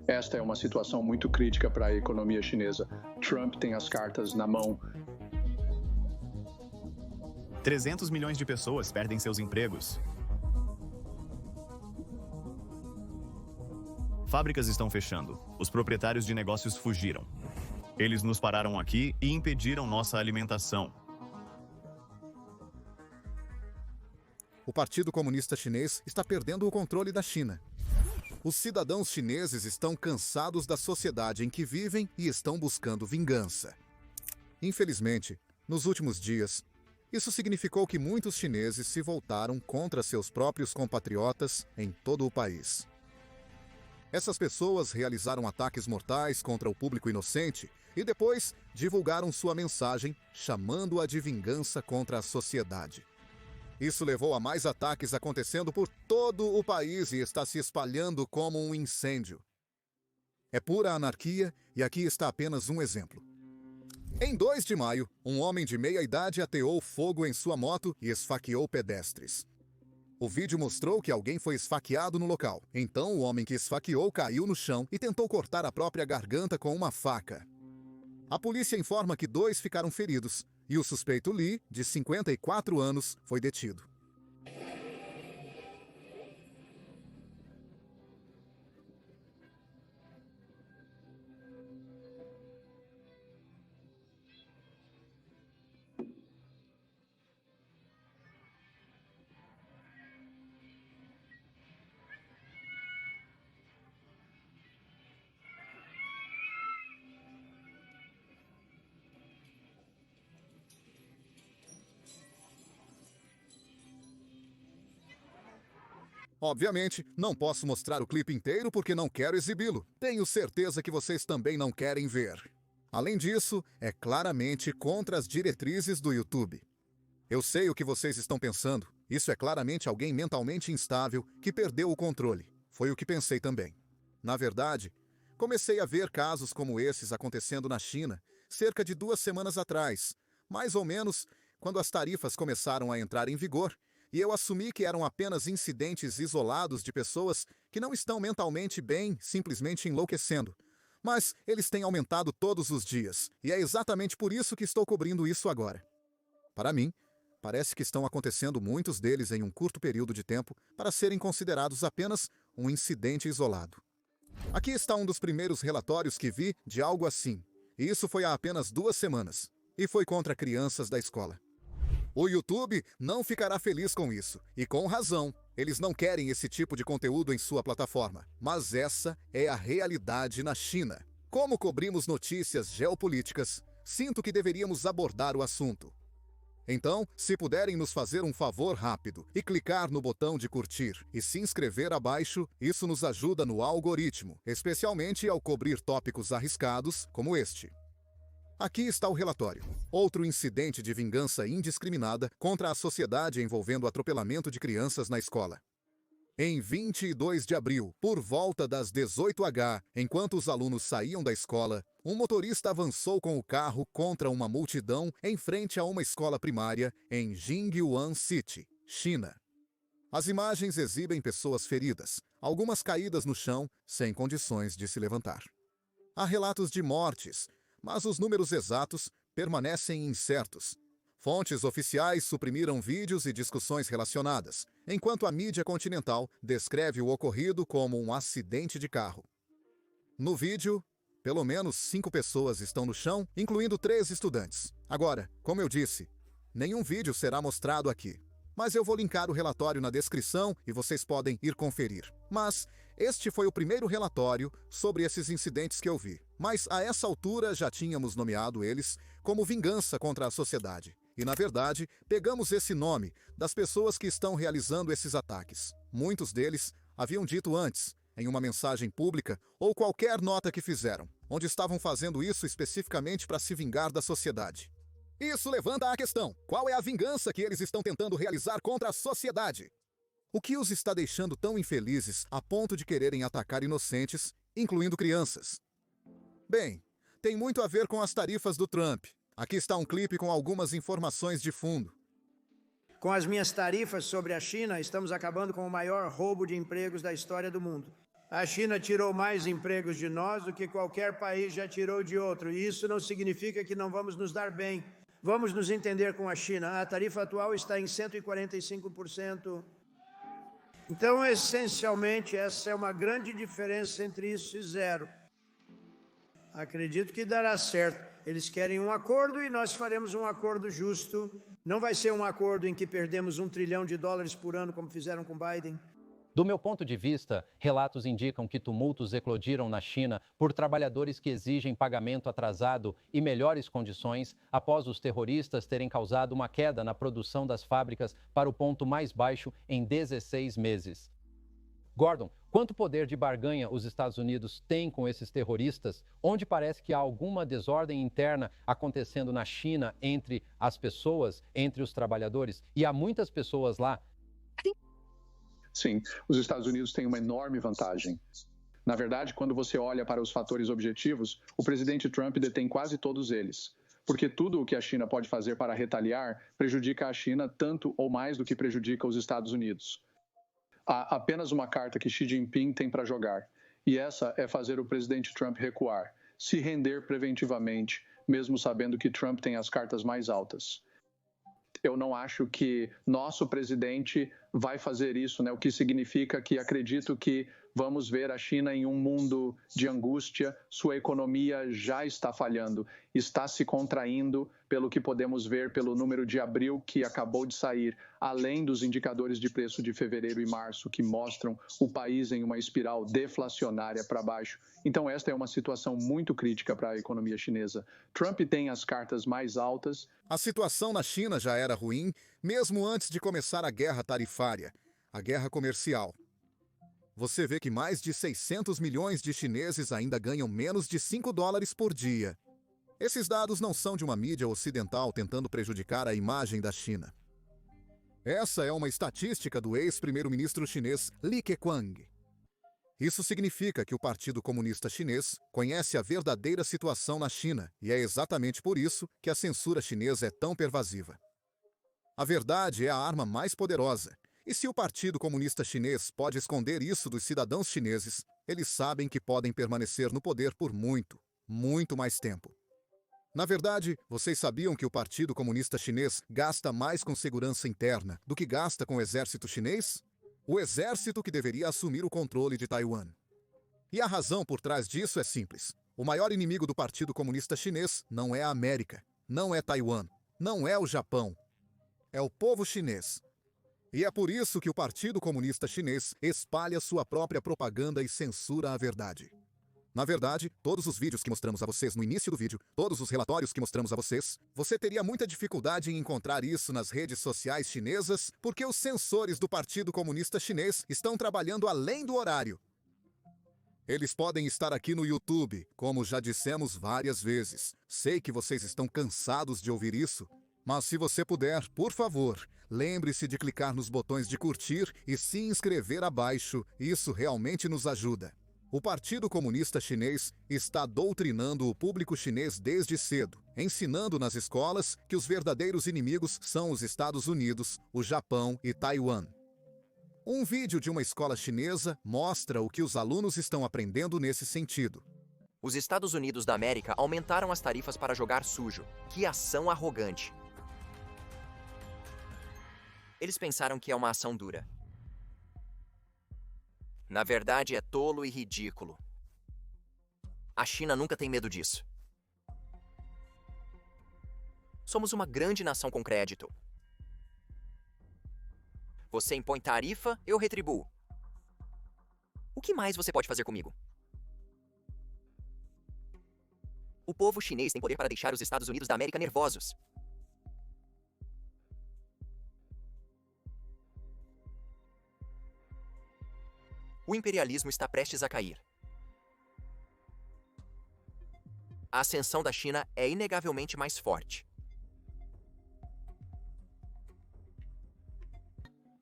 Esta é uma situação muito crítica para a economia chinesa. Trump tem as cartas na mão. 300 milhões de pessoas perdem seus empregos. Fábricas estão fechando. Os proprietários de negócios fugiram. Eles nos pararam aqui e impediram nossa alimentação. O Partido Comunista Chinês está perdendo o controle da China. Os cidadãos chineses estão cansados da sociedade em que vivem e estão buscando vingança. Infelizmente, nos últimos dias, isso significou que muitos chineses se voltaram contra seus próprios compatriotas em todo o país. Essas pessoas realizaram ataques mortais contra o público inocente e depois divulgaram sua mensagem chamando-a de vingança contra a sociedade. Isso levou a mais ataques acontecendo por todo o país e está se espalhando como um incêndio. É pura anarquia e aqui está apenas um exemplo. Em 2 de maio, um homem de meia-idade ateou fogo em sua moto e esfaqueou pedestres. O vídeo mostrou que alguém foi esfaqueado no local. Então, o homem que esfaqueou caiu no chão e tentou cortar a própria garganta com uma faca. A polícia informa que 2 ficaram feridos e o suspeito Li, de 54 anos, foi detido. Obviamente, não posso mostrar o clipe inteiro porque não quero exibi-lo. Tenho certeza que vocês também não querem ver. Além disso, é claramente contra as diretrizes do YouTube. Eu sei o que vocês estão pensando. Isso é claramente alguém mentalmente instável que perdeu o controle. Foi o que pensei também. Na verdade, comecei a ver casos como esses acontecendo na China cerca de 2 semanas atrás, mais ou menos quando as tarifas começaram a entrar em vigor, e eu assumi que eram apenas incidentes isolados de pessoas que não estão mentalmente bem, simplesmente enlouquecendo. Mas eles têm aumentado todos os dias, e é exatamente por isso que estou cobrindo isso agora. Para mim, parece que estão acontecendo muitos deles em um curto período de tempo para serem considerados apenas um incidente isolado. Aqui está um dos primeiros relatórios que vi de algo assim, e isso foi há apenas 2 semanas, e foi contra crianças da escola. O YouTube não ficará feliz com isso, e com razão. Eles não querem esse tipo de conteúdo em sua plataforma. Mas essa é a realidade na China. Como cobrimos notícias geopolíticas, sinto que deveríamos abordar o assunto. Então, se puderem nos fazer um favor rápido e clicar no botão de curtir e se inscrever abaixo, isso nos ajuda no algoritmo, especialmente ao cobrir tópicos arriscados como este. Aqui está o relatório. Outro incidente de vingança indiscriminada contra a sociedade envolvendo atropelamento de crianças na escola. Em 22 de abril, por volta das 18h, enquanto os alunos saíam da escola, um motorista avançou com o carro contra uma multidão em frente a uma escola primária em Jingyuan City, China. As imagens exibem pessoas feridas, algumas caídas no chão, sem condições de se levantar. Há relatos de mortes, mas os números exatos permanecem incertos. Fontes oficiais suprimiram vídeos e discussões relacionadas, enquanto a mídia continental descreve o ocorrido como um acidente de carro. No vídeo, pelo menos 5 pessoas estão no chão, incluindo 3 estudantes. Agora, como eu disse, nenhum vídeo será mostrado aqui. Mas eu vou linkar o relatório na descrição e vocês podem ir conferir. Mas este foi o primeiro relatório sobre esses incidentes que eu vi. Mas a essa altura já tínhamos nomeado eles como vingança contra a sociedade. E na verdade, pegamos esse nome das pessoas que estão realizando esses ataques. Muitos deles haviam dito antes, em uma mensagem pública ou qualquer nota que fizeram, onde estavam fazendo isso especificamente para se vingar da sociedade. Isso levanta a questão: qual é a vingança que eles estão tentando realizar contra a sociedade? O que os está deixando tão infelizes a ponto de quererem atacar inocentes, incluindo crianças? Bem, tem muito a ver com as tarifas do Trump. Aqui está um clipe com algumas informações de fundo. Com as minhas tarifas sobre a China, estamos acabando com o maior roubo de empregos da história do mundo. A China tirou mais empregos de nós do que qualquer país já tirou de outro. E isso não significa que não vamos nos dar bem. Vamos nos entender com a China. A tarifa atual está em 145%. Então, essencialmente, essa é uma grande diferença entre isso e zero. Acredito que dará certo. Eles querem um acordo e nós faremos um acordo justo. Não vai ser um acordo em que perdemos $1 trilhão por ano, como fizeram com Biden. Do meu ponto de vista, relatos indicam que tumultos eclodiram na China por trabalhadores que exigem pagamento atrasado e melhores condições após os terroristas terem causado uma queda na produção das fábricas para o ponto mais baixo em 16 meses. Gordon, quanto poder de barganha os Estados Unidos têm com esses terroristas, onde parece que há alguma desordem interna acontecendo na China entre as pessoas, entre os trabalhadores, e há muitas pessoas lá? Sim, os Estados Unidos têm uma enorme vantagem. Na verdade, quando você olha para os fatores objetivos, o presidente Trump detém quase todos eles. Porque tudo o que a China pode fazer para retaliar prejudica a China tanto ou mais do que prejudica os Estados Unidos. Há apenas uma carta que Xi Jinping tem para jogar, e essa é fazer o presidente Trump recuar, se render preventivamente, mesmo sabendo que Trump tem as cartas mais altas. Eu não acho que nosso presidente vai fazer isso, né? O que significa que acredito que vamos ver a China em um mundo de angústia, sua economia já está falhando, está se contraindo, pelo que podemos ver pelo número de abril que acabou de sair, além dos indicadores de preço de fevereiro e março que mostram o país em uma espiral deflacionária para baixo. Então esta é uma situação muito crítica para a economia chinesa. Trump tem as cartas mais altas. A situação na China já era ruim, mesmo antes de começar a guerra tarifária, a guerra comercial. Você vê que mais de 600 milhões de chineses ainda ganham menos de $5 por dia. Esses dados não são de uma mídia ocidental tentando prejudicar a imagem da China. Essa é uma estatística do ex-primeiro-ministro chinês Li Keqiang. Isso significa que o Partido Comunista Chinês conhece a verdadeira situação na China, e é exatamente por isso que a censura chinesa é tão pervasiva. A verdade é a arma mais poderosa. E se o Partido Comunista Chinês pode esconder isso dos cidadãos chineses, eles sabem que podem permanecer no poder por muito, muito mais tempo. Na verdade, vocês sabiam que o Partido Comunista Chinês gasta mais com segurança interna do que gasta com o exército chinês? O exército que deveria assumir o controle de Taiwan. E a razão por trás disso é simples. O maior inimigo do Partido Comunista Chinês não é a América, não é Taiwan, não é o Japão. É o povo chinês. E é por isso que o Partido Comunista Chinês espalha sua própria propaganda e censura a verdade. Na verdade, todos os vídeos que mostramos a vocês no início do vídeo, todos os relatórios que mostramos a vocês, você teria muita dificuldade em encontrar isso nas redes sociais chinesas, porque os censores do Partido Comunista Chinês estão trabalhando além do horário. Eles podem estar aqui no YouTube, como já dissemos várias vezes. Sei que vocês estão cansados de ouvir isso, mas se você puder, por favor, lembre-se de clicar nos botões de curtir e se inscrever abaixo, isso realmente nos ajuda. O Partido Comunista Chinês está doutrinando o público chinês desde cedo, ensinando nas escolas que os verdadeiros inimigos são os Estados Unidos, o Japão e Taiwan. Um vídeo de uma escola chinesa mostra o que os alunos estão aprendendo nesse sentido. Os Estados Unidos da América aumentaram as tarifas para jogar sujo. Que ação arrogante! Eles pensaram que é uma ação dura. Na verdade, é tolo e ridículo. A China nunca tem medo disso. Somos uma grande nação com crédito. Você impõe tarifa, eu retribuo. O que mais você pode fazer comigo? O povo chinês tem poder para deixar os Estados Unidos da América nervosos. O imperialismo está prestes a cair. A ascensão da China é inegavelmente mais forte.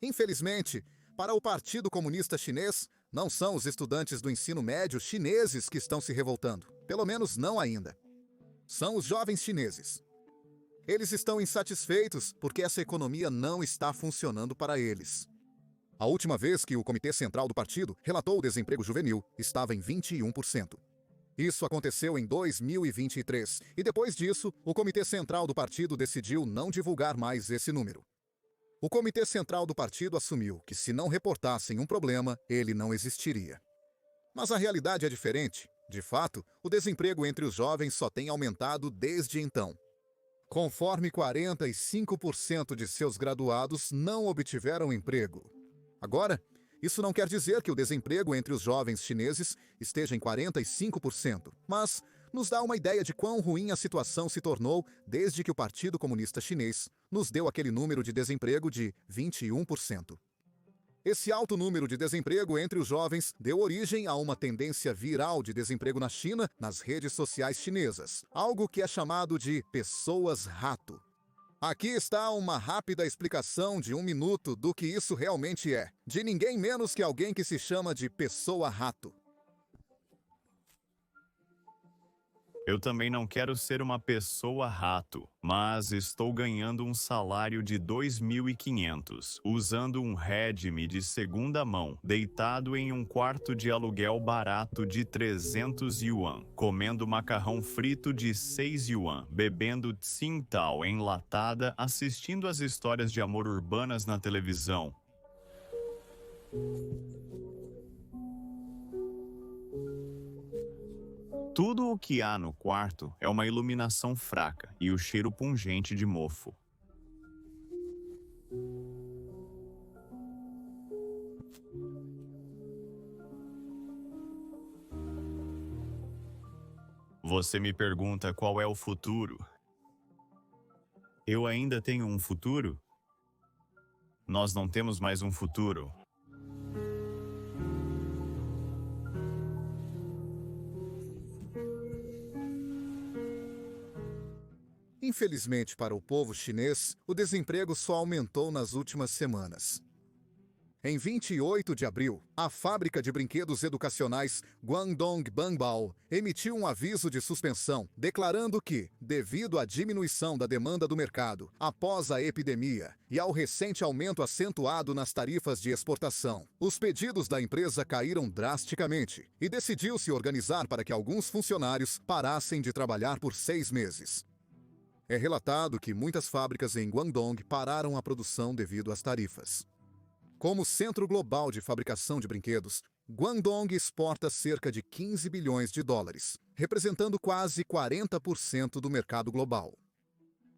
Infelizmente, para o Partido Comunista Chinês, não são os estudantes do ensino médio chineses que estão se revoltando. Pelo menos não ainda. São os jovens chineses. Eles estão insatisfeitos porque essa economia não está funcionando para eles. A última vez que o Comitê Central do Partido relatou o desemprego juvenil estava em 21%. Isso aconteceu em 2023 e depois disso, o Comitê Central do Partido decidiu não divulgar mais esse número. O Comitê Central do Partido assumiu que se não reportassem um problema, ele não existiria. Mas a realidade é diferente. De fato, o desemprego entre os jovens só tem aumentado desde então. Conforme 45% de seus graduados não obtiveram emprego. Agora, isso não quer dizer que o desemprego entre os jovens chineses esteja em 45%, mas nos dá uma ideia de quão ruim a situação se tornou desde que o Partido Comunista Chinês nos deu aquele número de desemprego de 21%. Esse alto número de desemprego entre os jovens deu origem a uma tendência viral de desemprego na China nas redes sociais chinesas, algo que é chamado de pessoas-rato. Aqui está uma rápida explicação de 1 minuto do que isso realmente é, de ninguém menos que alguém que se chama de pessoa-rato. Eu também não quero ser uma pessoa rato, mas estou ganhando um salário de 2.500, usando um Redmi de segunda mão, deitado em um quarto de aluguel barato de 300 yuan, comendo macarrão frito de 6 yuan, bebendo Tsingtao enlatada, assistindo às histórias de amor urbanas na televisão. Tudo o que há no quarto é uma iluminação fraca e o cheiro pungente de mofo. Você me pergunta qual é o futuro? Eu ainda tenho um futuro? Nós não temos mais um futuro. Infelizmente para o povo chinês, o desemprego só aumentou nas últimas semanas. Em 28 de abril, a fábrica de brinquedos educacionais Guangdong Bangbao emitiu um aviso de suspensão, declarando que, devido à diminuição da demanda do mercado após a epidemia e ao recente aumento acentuado nas tarifas de exportação, os pedidos da empresa caíram drasticamente e decidiu se organizar para que alguns funcionários parassem de trabalhar por 6 meses. É relatado que muitas fábricas em Guangdong pararam a produção devido às tarifas. Como centro global de fabricação de brinquedos, Guangdong exporta cerca de 15 bilhões de dólares, representando quase 40% do mercado global.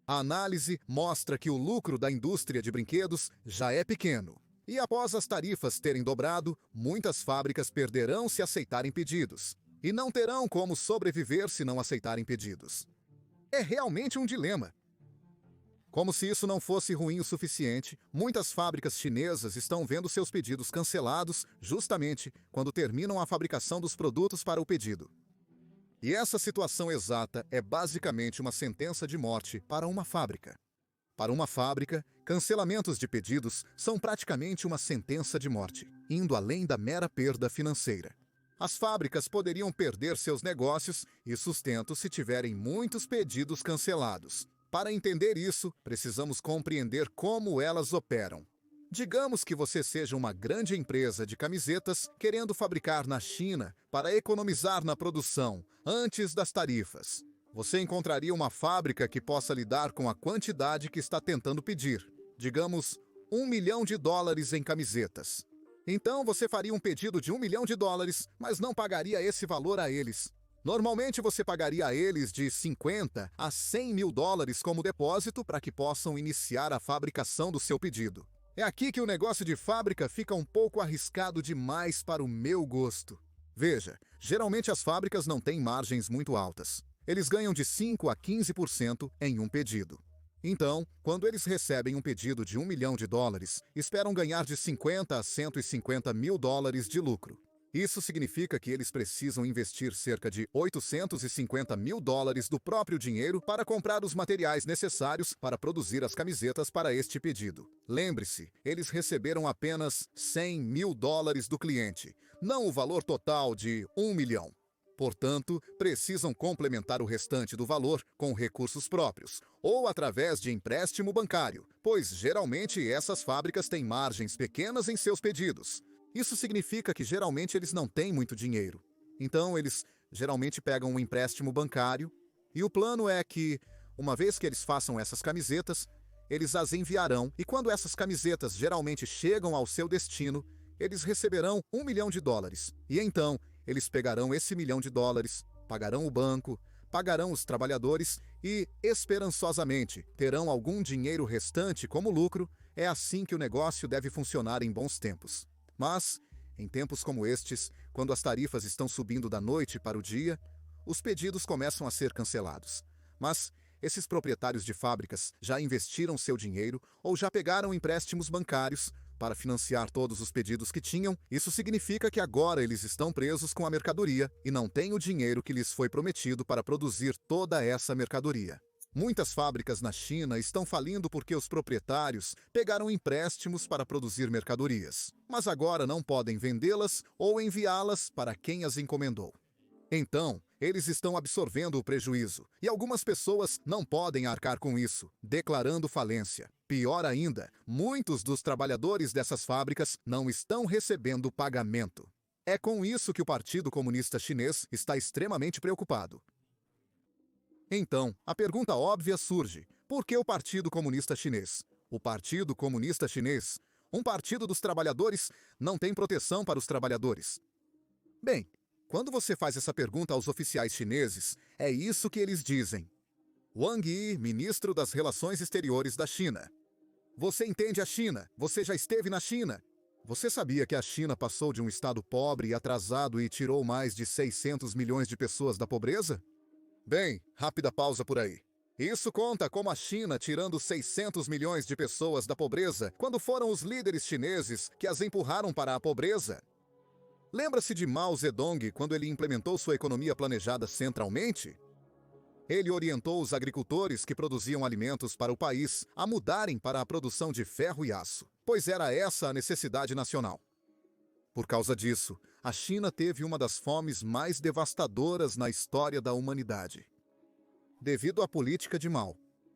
A análise mostra que o lucro da indústria de brinquedos já é pequeno. E após as tarifas terem dobrado, muitas fábricas perderão se aceitarem pedidos. E não terão como sobreviver se não aceitarem pedidos. É realmente um dilema. Como se isso não fosse ruim o suficiente, muitas fábricas chinesas estão vendo seus pedidos cancelados justamente quando terminam a fabricação dos produtos para o pedido. E essa situação exata é basicamente uma sentença de morte para uma fábrica. Para uma fábrica, cancelamentos de pedidos são praticamente uma sentença de morte, indo além da mera perda financeira. As fábricas poderiam perder seus negócios e sustento se tiverem muitos pedidos cancelados. Para entender isso, precisamos compreender como elas operam. Digamos que você seja uma grande empresa de camisetas querendo fabricar na China para economizar na produção antes das tarifas. Você encontraria uma fábrica que possa lidar com a quantidade que está tentando pedir. Digamos, $1 milhão em camisetas. Então você faria um pedido de $1 milhão, mas não pagaria esse valor a eles. Normalmente você pagaria a eles de 50 a 100 mil dólares como depósito para que possam iniciar a fabricação do seu pedido. É aqui que o negócio de fábrica fica um pouco arriscado demais para o meu gosto. Veja, geralmente as fábricas não têm margens muito altas. Eles ganham de 5 a 15% em um pedido. Então, quando eles recebem um pedido de $1 milhão, esperam ganhar de 50 a 150 mil dólares de lucro. Isso significa que eles precisam investir cerca de 850 mil dólares do próprio dinheiro para comprar os materiais necessários para produzir as camisetas para este pedido. Lembre-se, eles receberam apenas 100 mil dólares do cliente, não o valor total de $1 milhão. Portanto, precisam complementar o restante do valor com recursos próprios ou através de empréstimo bancário, pois geralmente essas fábricas têm margens pequenas em seus pedidos. Isso significa que geralmente eles não têm muito dinheiro. Então, eles geralmente pegam um empréstimo bancário e o plano é que, uma vez que eles façam essas camisetas, eles as enviarão e quando essas camisetas geralmente chegam ao seu destino, eles receberão $1 milhão. E então, eles pegarão esse $1 milhão, pagarão o banco, pagarão os trabalhadores e, esperançosamente, terão algum dinheiro restante como lucro. É assim que o negócio deve funcionar em bons tempos. Mas, em tempos como estes, quando as tarifas estão subindo da noite para o dia, os pedidos começam a ser cancelados. Mas esses proprietários de fábricas já investiram seu dinheiro ou já pegaram empréstimos bancários para financiar todos os pedidos que tinham. Isso significa que agora eles estão presos com a mercadoria e não têm o dinheiro que lhes foi prometido para produzir toda essa mercadoria. Muitas fábricas na China estão falindo porque os proprietários pegaram empréstimos para produzir mercadorias, mas agora não podem vendê-las ou enviá-las para quem as encomendou. Então, eles estão absorvendo o prejuízo e algumas pessoas não podem arcar com isso, declarando falência. Pior ainda, muitos dos trabalhadores dessas fábricas não estão recebendo pagamento. É com isso que o Partido Comunista Chinês está extremamente preocupado. Então, a pergunta óbvia surge: por que o Partido Comunista Chinês? O Partido Comunista Chinês, um partido dos trabalhadores, não tem proteção para os trabalhadores. Bem, quando você faz essa pergunta aos oficiais chineses, é isso que eles dizem. Wang Yi, ministro das Relações Exteriores da China. Você entende a China? Você já esteve na China? Você sabia que a China passou de um estado pobre e atrasado e tirou mais de 600 milhões de pessoas da pobreza? Bem, rápida pausa por aí. Isso conta como a China tirando 600 milhões de pessoas da pobreza quando foram os líderes chineses que as empurraram para a pobreza. Lembra-se de Mao Zedong quando ele implementou sua economia planejada centralmente? Ele orientou os agricultores que produziam alimentos para o país a mudarem para a produção de ferro e aço, pois era essa a necessidade nacional. Por causa disso, a China teve uma das fomes mais devastadoras na história da humanidade. Devido à política de Mao.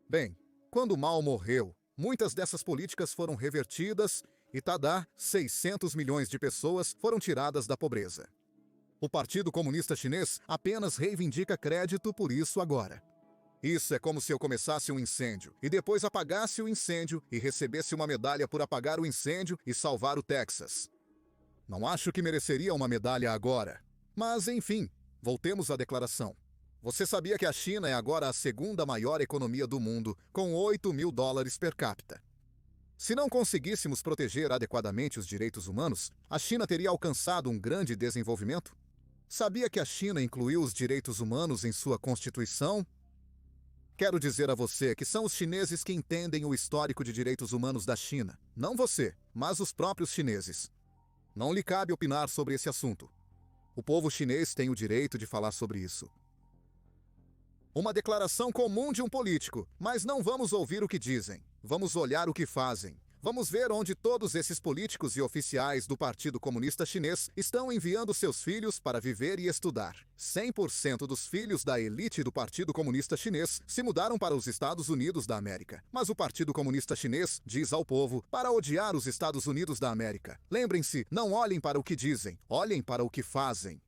Bem, quando Mao morreu, muitas dessas políticas foram revertidas e, tadá, 600 milhões de pessoas foram tiradas da pobreza. O Partido Comunista Chinês apenas reivindica crédito por isso agora. Isso é como se eu começasse um incêndio e depois apagasse o incêndio e recebesse uma medalha por apagar o incêndio e salvar o Texas. Não acho que mereceria uma medalha agora. Mas, enfim, voltemos à declaração. Você sabia que a China é agora a segunda maior economia do mundo, com $8 mil per capita? Se não conseguíssemos proteger adequadamente os direitos humanos, a China teria alcançado um grande desenvolvimento? Sabia que a China incluiu os direitos humanos em sua Constituição? Quero dizer a você que são os chineses que entendem o histórico de direitos humanos da China. Não você, mas os próprios chineses. Não lhe cabe opinar sobre esse assunto. O povo chinês tem o direito de falar sobre isso. Uma declaração comum de um político, mas não vamos ouvir o que dizem. Vamos olhar o que fazem. Vamos ver onde todos esses políticos e oficiais do Partido Comunista Chinês estão enviando seus filhos para viver e estudar. 100% dos filhos da elite do Partido Comunista Chinês se mudaram para os Estados Unidos da América. Mas o Partido Comunista Chinês diz ao povo para odiar os Estados Unidos da América. Lembrem-se, não olhem para o que dizem, olhem para o que fazem.